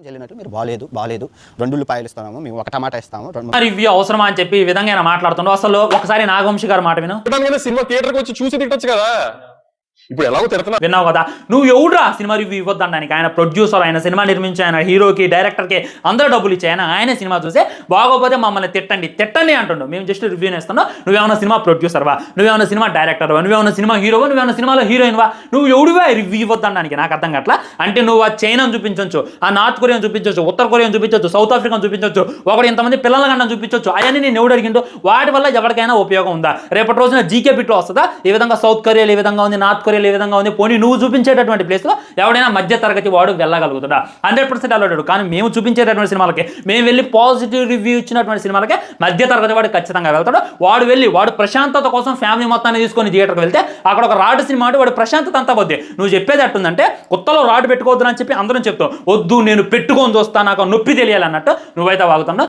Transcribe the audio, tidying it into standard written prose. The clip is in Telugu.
చెల్లినట్టు మీరు బాలేదు 2 ఉల్లిపాయలు ఇస్తాము, మేము 1 టమాటా ఇస్తాము. రివ్యూ అవసరమా అని చెప్పి ఈ విధంగా మాట్లాడుతుండో అసలు ఒకసారి నాగవంశి గారు మాట విను. సినిమా థియేటర్కి వచ్చి చూసి తిట్టొచ్చు కదా. ఇప్పుడు ఎలాగో తిడుతున్నా విన్నావు కదా. నువ్వు ఎవడురా సినిమా రివ్యూ ఇవ్వద్దానికి? ఆయన ప్రొడ్యూసర్, ఆయన సినిమా నిర్మించి, ఆయన హీరోకి, డైరెక్టర్కి అందరూ డబ్బులు ఇచ్చి ఆయన సినిమా చూసే బాగోపోతే మమ్మల్ని తిట్టండి అంటుండు. మేము జస్ట్ రివ్యూ ఇస్తున్నాం. నువ్వేమన్నా సినిమా ప్రొడ్యూసర్వా, నువ్వేమన్నా సినిమా డైరెక్టర్వా, నువ్వేమన్నా సినిమా హీరోవా, నువ్వేమన్నా సినిమాలో హీరోయిన్వా? నువ్వు ఎవడువా రివ్యూ ఇవ్వద్దానికి? నాకు అర్థం కావట్లా. అంటే నువ్వు ఆ చైనాను చూపించవచ్చు, ఆ నార్త్ కొరియాను చూపించవచ్చు, ఉత్తర కొరియాను చూపించవచ్చు, సౌత్ ఆఫ్రికాను చూపించవచ్చు, ఒకటి ఇంతమంది పిల్లల కన్నా చూపించవచ్చు. అవన్నీ నేను ఎవడు అడిగిండు? వాటి వల్ల ఎవరికైనా ఉపయోగం ఉందా? రేపటి రోజున జీకే బిట్లో వస్తుందా? ఈ విధంగా సౌత్ కొరియాలో ఈ విధంగా ఉంది, నార్త్ కొరియాలో ఈ విధంగా ఉంది. పోనీ నువ్వు చూపించేటటువంటి ప్లేస్లో ఎవడైనా మధ్య తరగతి వాడు వెళ్ళగలుగుతాడా? 100% అలవాడు. కానీ మేము చూపించేటటువంటి సినిమాలకి, మేము వెళ్ళి పాజిటివ్ రివ్యూ ఇచ్చినటువంటి సినిమాలకే మధ్య తరగతి వాడు ఖచ్చితంగా వెళ్తాడు. వాడు ప్రశాంతత కోసం ఫ్యామిలీ మొత్తాన్ని తీసుకొని థియేటర్కి వెళ్తే అక్కడ ఒక రాడ్ సినిమా అంటే వాడు ప్రశాంతత అంతా వద్దే. నువ్వు చెప్పేది అట్టుందంటే కొత్తలో రాడ్ పెట్టుకోవద్దు అని చెప్పి అందరం చెప్తావు. వద్దు నేను పెట్టుకొని చూస్తాను, నాకు నొప్పి తెలియాలన్నట్టు నువ్వైతే వాగుతున్నావు.